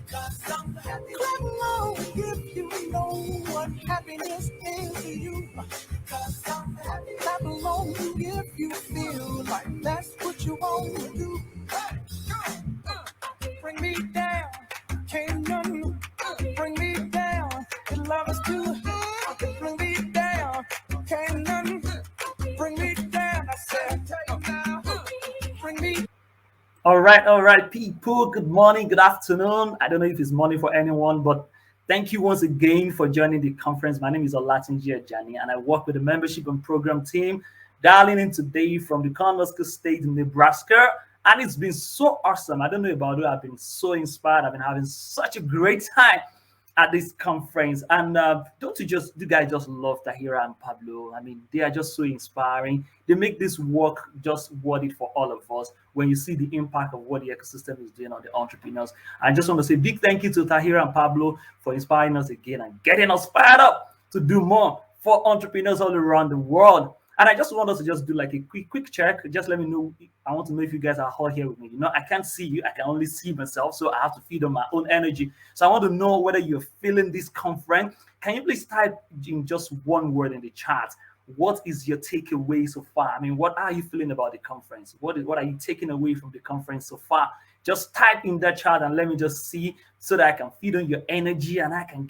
Clap along if you know what happiness is to you. Clap along if you feel like that's what you want to do. Bring me down, can't none bring me down. The love is too high. Bring me down, can't none bring me down. I said, bring me. All right, people. Good morning, good afternoon. I don't know if it's morning for anyone, but thank you once again for joining the conference. My name is Olatunji Ajani, and I work with the membership and program team, dialing in today from the Cornhusker State, Nebraska. And it's been so awesome. I don't know about you. I've been so inspired. I've been having such a great time at this conference. And don't you guys just love Tahira and Pablo? I mean, they are just so inspiring. They make this work just worth it for all of us when you see the impact of what the ecosystem is doing on the entrepreneurs. I just want to say big thank you to Tahira and Pablo for inspiring us again and getting us fired up to do more for entrepreneurs all around the world. And I just want us to just do like a quick check. Just let me know. I want to know if you guys are all here with me. You know, I can't see you. I can only see myself. So I have to feed on my own energy. So I want to know whether you're feeling this conference. Can you please type in just one word in the chat? What is your takeaway so far? I mean, what are you feeling about the conference? What are you taking away from the conference so far? Just type in that chat and let me just see so that I can feed on your energy and I can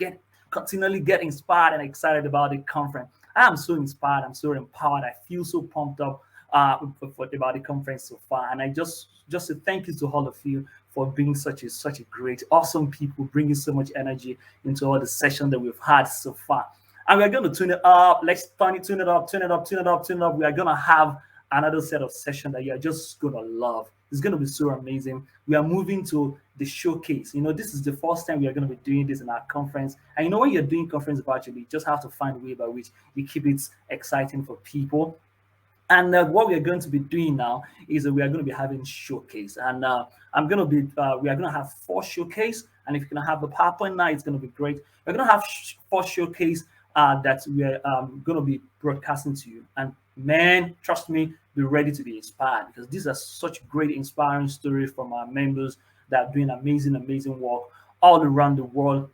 continually get inspired and excited about the conference. I am so inspired. I'm so empowered. I feel so pumped up about the conference so far. And I just say thank you to all of you for being such a great, awesome people, bringing so much energy into all the sessions that we've had so far. And we're going to tune it up. Let's tune it up, tune it up, tune it up, tune it up. We are going to have another set of sessions that you're just going to love. It's going to be so amazing. We are moving to the showcase. You know, this is the first time we are going to be doing this in our conference. And you know, when you're doing conference virtually, you just have to find a way by which you keep it exciting for people. And what we are going to be doing now is that we are going to be having showcase. And we are going to have 4 showcase. And if you're going to have the PowerPoint now, it's going to be great. We're going to have 4 showcase that we are going to be broadcasting to you. And man, trust me, be ready to be inspired because these are such great, inspiring stories from our members that are doing amazing work all around the world.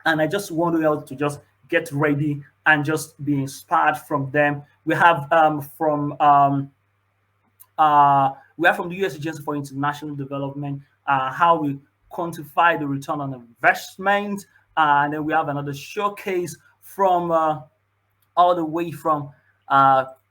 And I just want you all to just get ready and just be inspired from them. We have from the U.S. Agency for International Development how we quantify the return on investment, and then we have another showcase from all the way from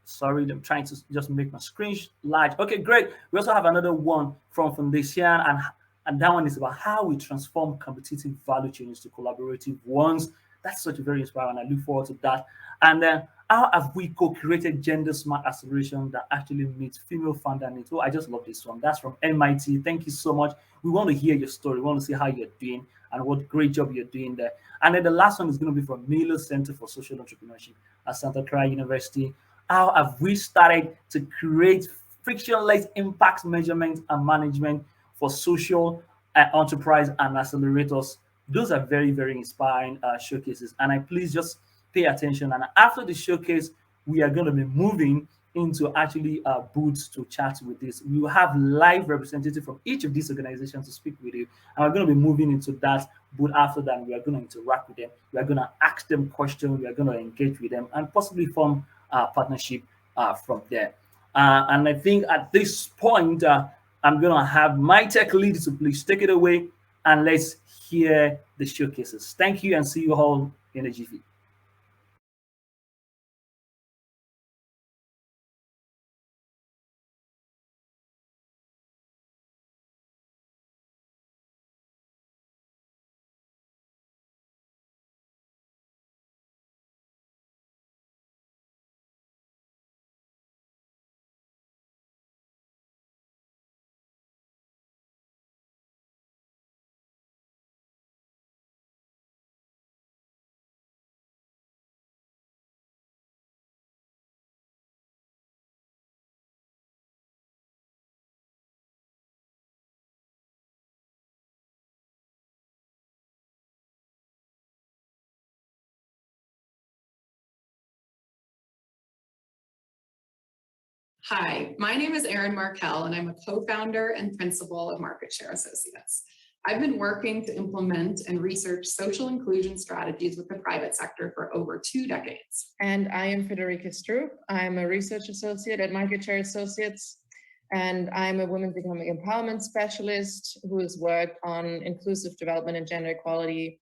sorry, I'm trying to just make my screen large. Okay, great. We also have another one from Foundation, and that one is about how we transform competitive value chains to collaborative ones. That's such a very inspiring. I look forward to that. And then how have we co-created gender smart acceleration that actually meets female founder needs? Oh, I just love this one. That's from MIT. Thank you so much. We want to hear your story. We want to see how you're doing and what great job you're doing there. And then the last one is going to be from Miller Center for Social Entrepreneurship at Santa Clara University. How have we started to create frictionless impact measurement and management for social enterprise and accelerators? Those are very inspiring showcases. And I please just pay attention. And after the showcase, we are going to be moving into actually booths to chat with this. We will have live representatives from each of these organizations to speak with you. And we're going to be moving into that booth after that. We are going to interact with them. We are going to ask them questions. We are going to engage with them and possibly form a partnership from there. And I think at this point, I'm going to have my tech lead to please take it away and let's hear the showcases. Thank you and see you all in a jiffy. Hi, my name is Erin Markel, and I'm a co-founder and principal of Market Share Associates. I've been working to implement and research social inclusion strategies with the private sector for over 2 decades. And I am Federica Stroop. I'm a research associate at Market Share Associates, and I'm a women's economic empowerment specialist who has worked on inclusive development and gender equality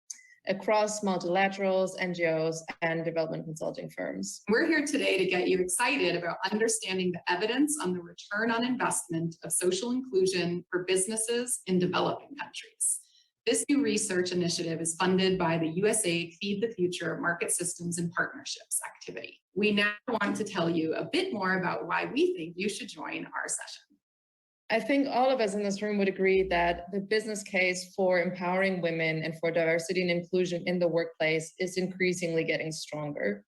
across multilaterals, NGOs, and development consulting firms. We're here today to get you excited about understanding the evidence on the return on investment of social inclusion for businesses in developing countries. This new research initiative is funded by the USAID Feed the Future Market Systems and Partnerships activity. We now want to tell you a bit more about why we think you should join our session. I think all of us in this room would agree that the business case for empowering women and for diversity and inclusion in the workplace is increasingly getting stronger.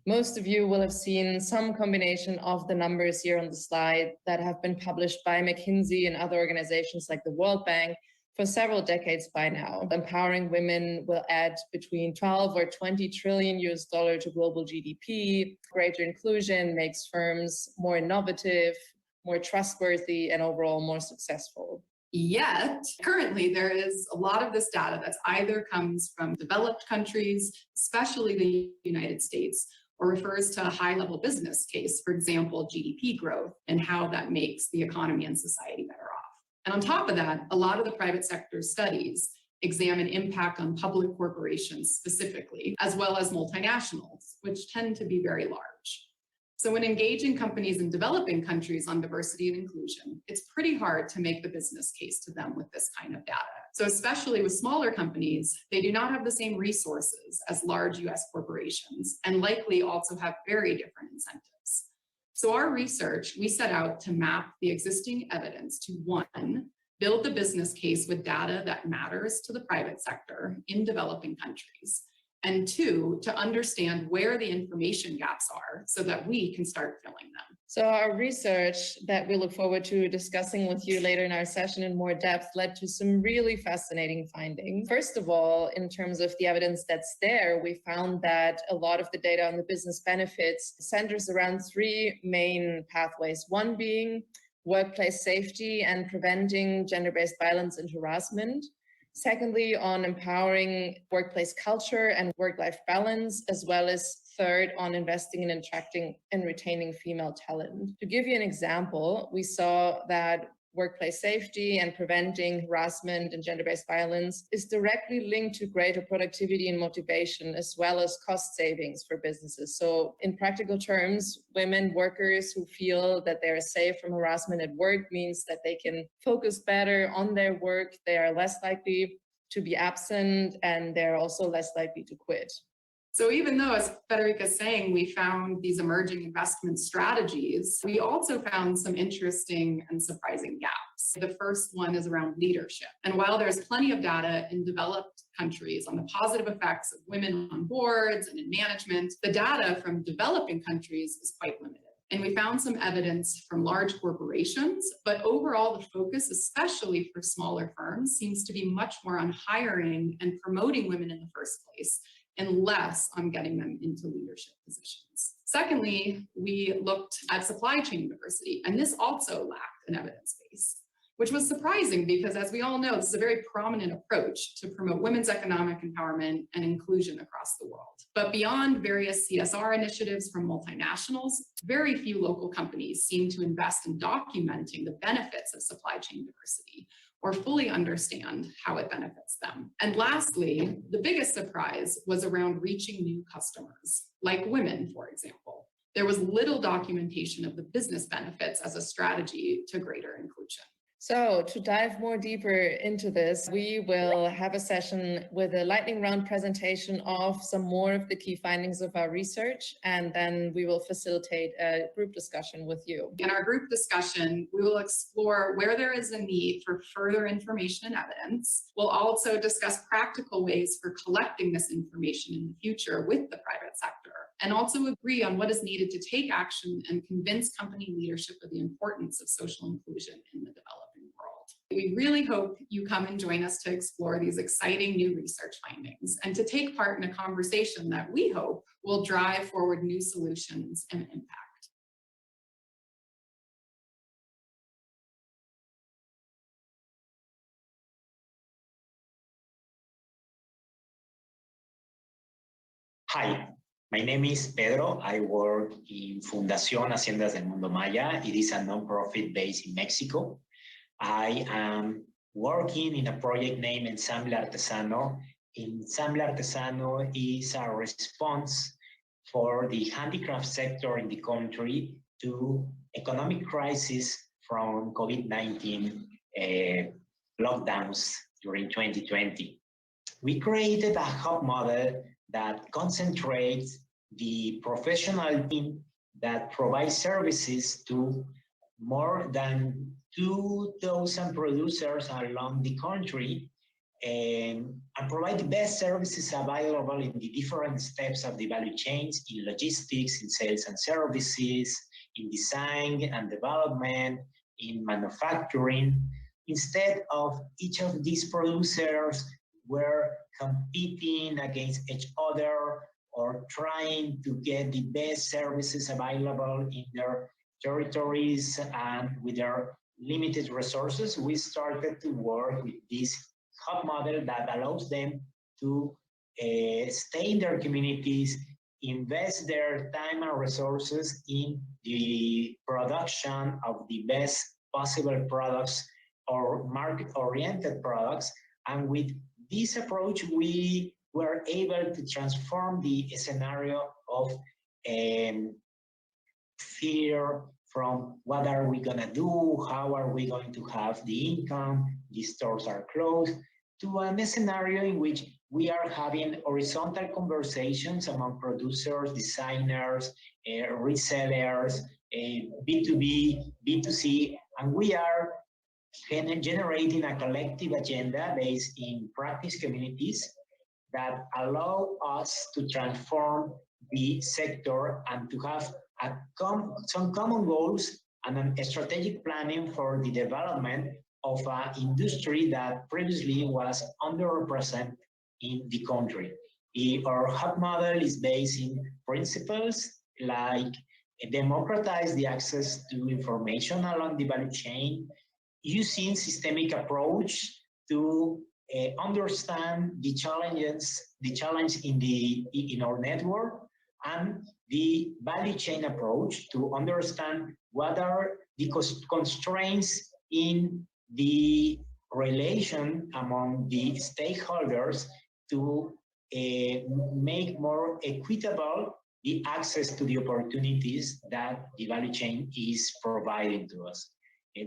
Most of you will have seen some combination of the numbers here on the slide that have been published by McKinsey and other organizations like the World Bank for several decades by now. Empowering women will add between 12 or 20 trillion US dollar to global GDP. Greater inclusion makes firms more innovative, more trustworthy, and overall more successful. Yet, currently, there is a lot of this data that's either comes from developed countries, especially the United States, or refers to a high-level business case, for example, GDP growth, and how that makes the economy and society better off. And on top of that, a lot of the private sector studies examine impact on public corporations specifically, as well as multinationals, which tend to be very large. So when engaging companies in developing countries on diversity and inclusion, it's pretty hard to make the business case to them with this kind of data. So especially with smaller companies, they do not have the same resources as large US corporations and likely also have very different incentives. So our research, we set out to map the existing evidence to 1, build the business case with data that matters to the private sector in developing countries, and 2, to understand where the information gaps are so that we can start filling them. So our research that we look forward to discussing with you later in our session in more depth led to some really fascinating findings. First of all, in terms of the evidence that's there, we found that a lot of the data on the business benefits centers around 3 main pathways. One being workplace safety and preventing gender-based violence and harassment. Secondly, on empowering workplace culture and work-life balance, as well as third, on investing in attracting and retaining female talent. To give you an example, we saw that workplace safety and preventing harassment and gender-based violence is directly linked to greater productivity and motivation, as well as cost savings for businesses. So in practical terms, women workers who feel that they are safe from harassment at work means that they can focus better on their work, they are less likely to be absent, and they're also less likely to quit. So even though, as Federica is saying, we found these emerging investment strategies, we also found some interesting and surprising gaps. The first one is around leadership. And while there's plenty of data in developed countries on the positive effects of women on boards and in management, the data from developing countries is quite limited. And we found some evidence from large corporations, but overall the focus, especially for smaller firms, seems to be much more on hiring and promoting women in the first place, and less on getting them into leadership positions. Secondly, we looked at supply chain diversity, and this also lacked an evidence base, which was surprising because, as we all know, this is a very prominent approach to promote women's economic empowerment and inclusion across the world. But beyond various CSR initiatives from multinationals, very few local companies seem to invest in documenting the benefits of supply chain diversity or fully understand how it benefits them. And lastly, the biggest surprise was around reaching new customers, like women, for example. There was little documentation of the business benefits as a strategy to greater inclusion. So to dive more deeper into this, we will have a session with a lightning round presentation of some more of the key findings of our research, and then we will facilitate a group discussion with you. In our group discussion, we will explore where there is a need for further information and evidence. We'll also discuss practical ways for collecting this information in the future with the private sector, and also agree on what is needed to take action and convince company leadership of the importance of social inclusion in the developing world. We really hope you come and join us to explore these exciting new research findings and to take part in a conversation that we hope will drive forward new solutions and impact. Hi, my name is Pedro. I work in Fundación Haciendas del Mundo Maya. It is a nonprofit based in Mexico. I am working in a project named Ensamble Artesano. Ensamble Artesano is a response for the handicraft sector in the country to economic crisis from COVID-19 lockdowns during 2020. We created a hub model that concentrates the professional team that provides services to more than 2,000 producers along the country and provide the best services available in the different steps of the value chains, in logistics, in sales and services, in design and development, in manufacturing. Instead of each of these producers were competing against each other or trying to get the best services available in their territories and with their limited resources, we started to work with this hub model that allows them to stay in their communities, invest their time and resources in the production of the best possible products or market-oriented products. And with this approach, we were able to transform the scenario of fear from what are we going to do, how are we going to have the income, the stores are closed, to a scenario in which we are having horizontal conversations among producers, designers, resellers, B2B, B2C, and we are generating a collective agenda based in practice communities that allow us to transform the sector and to have some common goals and a strategic planning for the development of an industry that previously was underrepresented in the country. Our hub model is based in principles like democratize the access to information along the value chain, using systemic approach to understand the challenge in our network, and the value chain approach to understand what are the constraints in the relation among the stakeholders to make more equitable the access to the opportunities that the value chain is providing to us.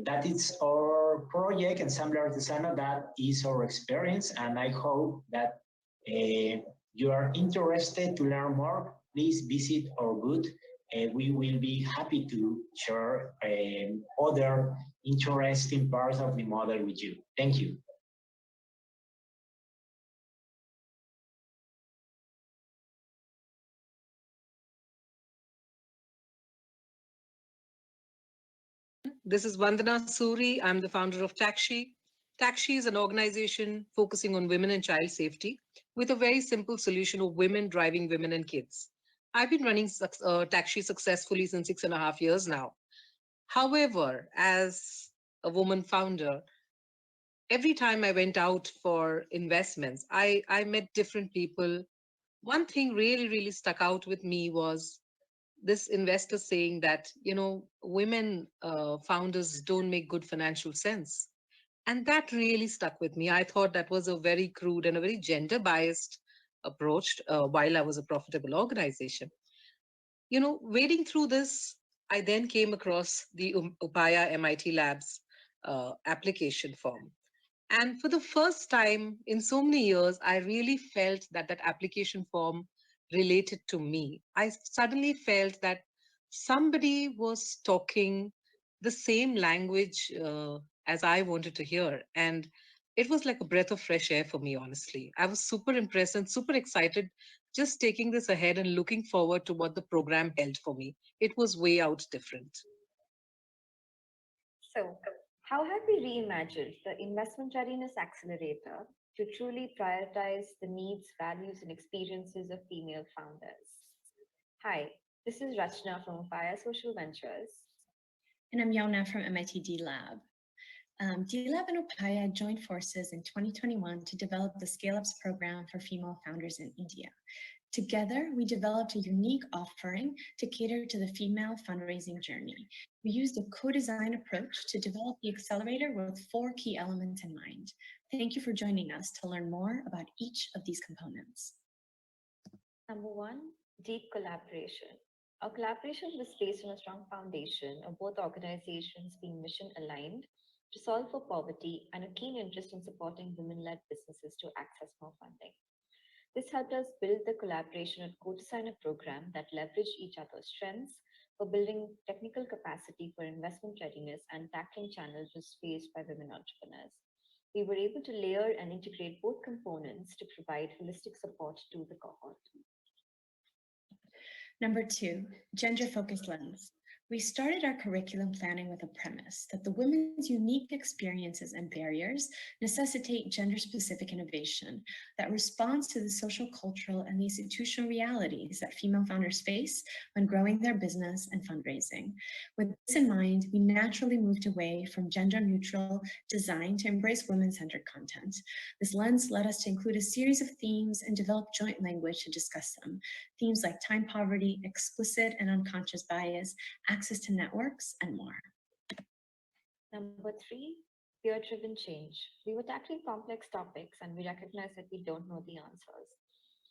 That is our project, Ensamble Artesano. That is our experience, and I hope that you are interested to learn more. Please visit our booth. We will be happy to share other interesting parts of the model with you. Thank you. This is Vandana Suri. I'm the founder of Taxi. Taxi is an organization focusing on women and child safety with a very simple solution of women driving women and kids. I've been running Taxi successfully since 6.5 years now. However, as a woman founder, every time I went out for investments, I met different people. One thing really stuck out with me was this investor saying that, women founders don't make good financial sense. And that really stuck with me. I thought that was a very crude and a very gender biased approach while I was a profitable organization. Wading through this, I then came across the Upaya MIT Labs application form. And for the first time in so many years, I really felt that that application form related to me. I suddenly felt that somebody was talking the same language as I wanted to hear. And it was like a breath of fresh air for me, honestly. I was super impressed and super excited just taking this ahead and looking forward to what the program held for me. It was way out different. So, how have we reimagined the Investment Readiness Accelerator to truly prioritize the needs, values, and experiences of female founders? Hi, this is Rachna from Upaya Social Ventures. And I'm Yona from MIT D-Lab. D-Lab and Upaya joined forces in 2021 to develop the Scale Ups program for female founders in India. Together, we developed a unique offering to cater to the female fundraising journey. We used a co-design approach to develop the accelerator with 4 key elements in mind. Thank you for joining us to learn more about each of these components. Number 1, deep collaboration. Our collaboration was based on a strong foundation of both organizations being mission aligned to solve for poverty and a keen interest in supporting women-led businesses to access more funding. This helped us build the collaboration and co-design a program that leveraged each other's strengths for building technical capacity for investment readiness and tackling challenges faced by women entrepreneurs. We were able to layer and integrate both components to provide holistic support to the cohort. Number 2, gender-focused lens. We started our curriculum planning with a premise that the women's unique experiences and barriers necessitate gender-specific innovation that responds to the social, cultural, and the institutional realities that female founders face when growing their business and fundraising. With this in mind, we naturally moved away from gender-neutral design to embrace women-centered content. This lens led us to include a series of themes and develop joint language to discuss them. Themes like time poverty, explicit and unconscious bias, access to networks, and more. Number 3, peer-driven change. We were tackling complex topics and we recognized that we don't know the answers.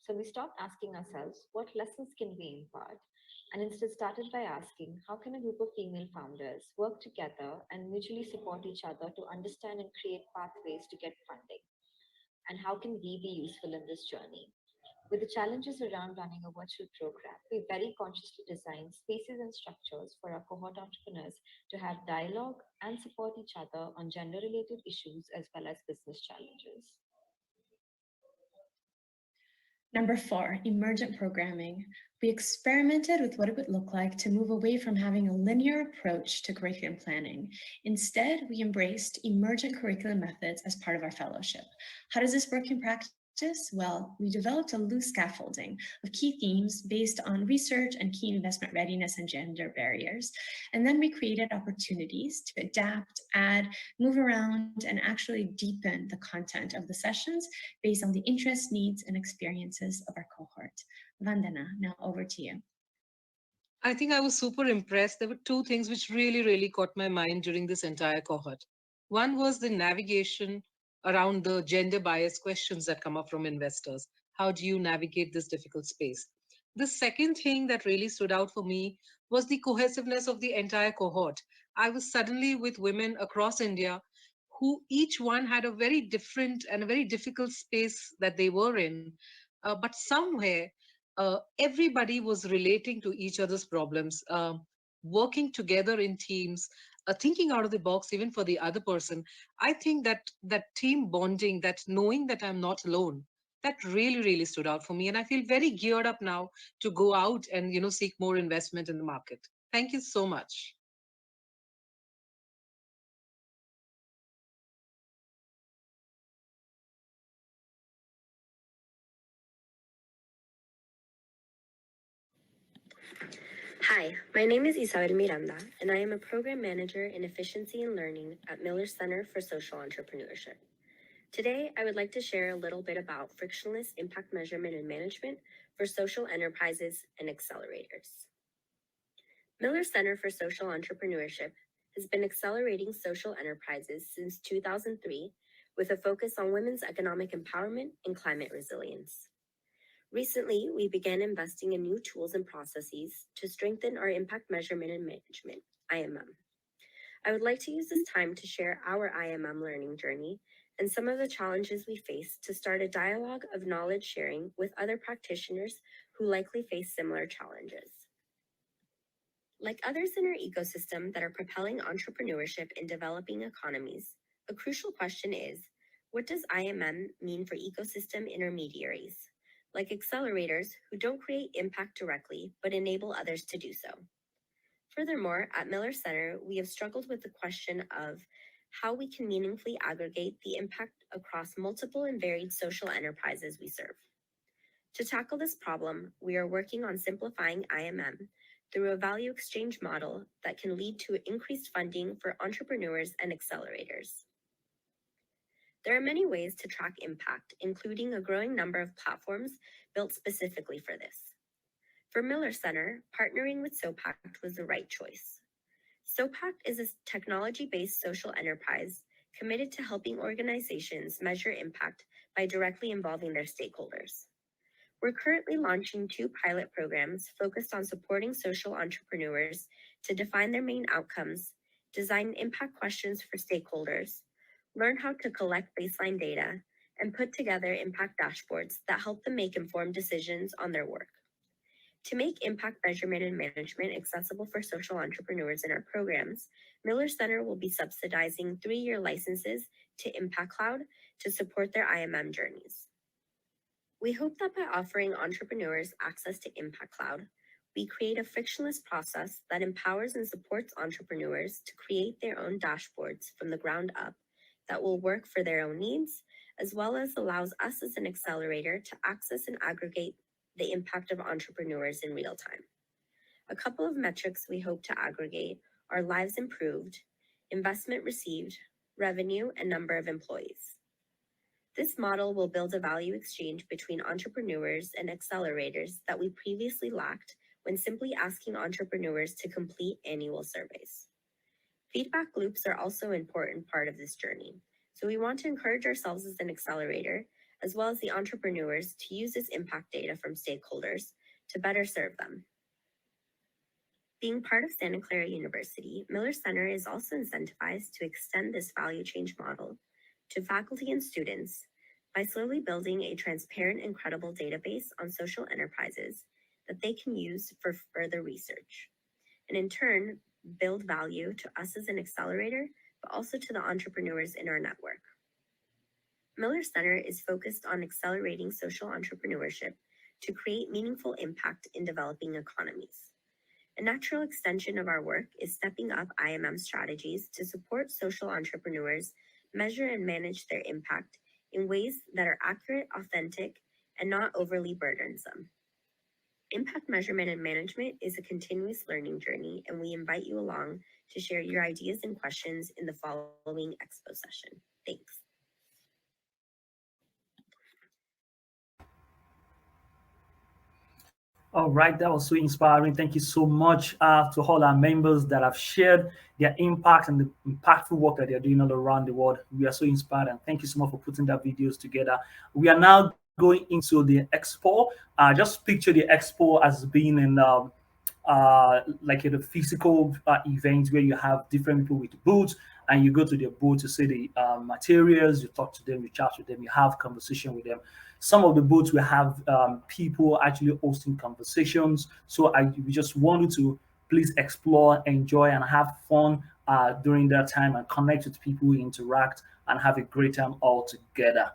So we stopped asking ourselves, what lessons can we impart? And instead started by asking, how can a group of female founders work together and mutually support each other to understand and create pathways to get funding? And how can we be useful in this journey? With the challenges around running a virtual program, we very consciously designed spaces and structures for our cohort entrepreneurs to have dialogue and support each other on gender-related issues as well as business challenges. Number 4, emergent programming. We experimented with what it would look like to move away from having a linear approach to curriculum planning. Instead, we embraced emergent curriculum methods as part of our fellowship. How does this work in practice? Well, we developed a loose scaffolding of key themes based on research and key investment readiness and gender barriers. And then we created opportunities to adapt, add, move around, and actually deepen the content of the sessions based on the interests, needs, and experiences of our cohort. Vandana, now over to you. I think I was super impressed. There were 2 things which really caught my mind during this entire cohort. One was the navigation around the gender bias questions that come up from investors. How do you navigate this difficult space? The second thing that really stood out for me was the cohesiveness of the entire cohort. I was suddenly with women across India who each one had a very different and a very difficult space that they were in. But somewhere, everybody was relating to each other's problems, working together in teams, thinking out of the box even for the other person. I think that team bonding, that knowing that I'm not alone, that really stood out for me, and I feel very geared up now to go out and seek more investment in the market. Thank you so much. Hi, my name is Isabel Miranda, and I am a program manager in efficiency and learning at Miller Center for Social Entrepreneurship. Today, I would like to share a little bit about frictionless impact measurement and management for social enterprises and accelerators. Miller Center for Social Entrepreneurship has been accelerating social enterprises since 2003 with a focus on women's economic empowerment and climate resilience. Recently, we began investing in new tools and processes to strengthen our impact measurement and management, IMM. I would like to use this time to share our IMM learning journey and some of the challenges we face to start a dialogue of knowledge sharing with other practitioners who likely face similar challenges. Like others in our ecosystem that are propelling entrepreneurship in developing economies, a crucial question is, what does IMM mean for ecosystem intermediaries, like accelerators who don't create impact directly, but enable others to do so? Furthermore, at Miller Center, we have struggled with the question of how we can meaningfully aggregate the impact across multiple and varied social enterprises we serve. To tackle this problem, we are working on simplifying IMM through a value exchange model that can lead to increased funding for entrepreneurs and accelerators. There are many ways to track impact, including a growing number of platforms built specifically for this. For Miller Center, partnering with SOPACT was the right choice. SOPACT is a technology-based social enterprise committed to helping organizations measure impact by directly involving their stakeholders. We're currently launching 2 pilot programs focused on supporting social entrepreneurs to define their main outcomes, design impact questions for stakeholders, learn how to collect baseline data, and put together impact dashboards that help them make informed decisions on their work. To make impact measurement and management accessible for social entrepreneurs in our programs, Miller Center will be subsidizing 3-year licenses to Impact Cloud to support their IMM journeys. We hope that by offering entrepreneurs access to Impact Cloud, we create a frictionless process that empowers and supports entrepreneurs to create their own dashboards from the ground up that will work for their own needs, as well as allows us as an accelerator to access and aggregate the impact of entrepreneurs in real time. A couple of metrics we hope to aggregate are lives improved, investment received, revenue, and number of employees. This model will build a value exchange between entrepreneurs and accelerators that we previously lacked when simply asking entrepreneurs to complete annual surveys. Feedback loops are also an important part of this journey, so we want to encourage ourselves as an accelerator, as well as the entrepreneurs, to use this impact data from stakeholders to better serve them. Being part of Santa Clara University, Miller Center is also incentivized to extend this value change model to faculty and students by slowly building a transparent and credible database on social enterprises that they can use for further research, and in turn, build value to us as an accelerator, but also to the entrepreneurs in our network. Miller Center is focused on accelerating social entrepreneurship to create meaningful impact in developing economies. A natural extension of our work is stepping up IMM strategies to support social entrepreneurs measure and manage their impact in ways that are accurate, authentic, and not overly burdensome. Impact measurement and management is a continuous learning journey, and we invite you along to share your ideas and questions in the following expo session. Thanks. All right, that was so inspiring. Thank you so much to all our members that have shared their impact and the impactful work that they're doing all around the world. We are so inspired, and thank you so much for putting that videos together. We are now going into the expo. Just picture the expo as being in like a physical event where you have different people with booths, and you go to their booth to see the materials, you talk to them, you chat with them, you have conversation with them. Some of the booths will have people actually hosting conversations. So we just wanted to please explore, enjoy, and have fun during that time, and connect with people, interact, and have a great time all together.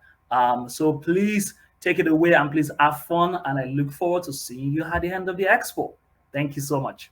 So please take it away and please have fun. And I look forward to seeing you at the end of the expo. Thank you so much.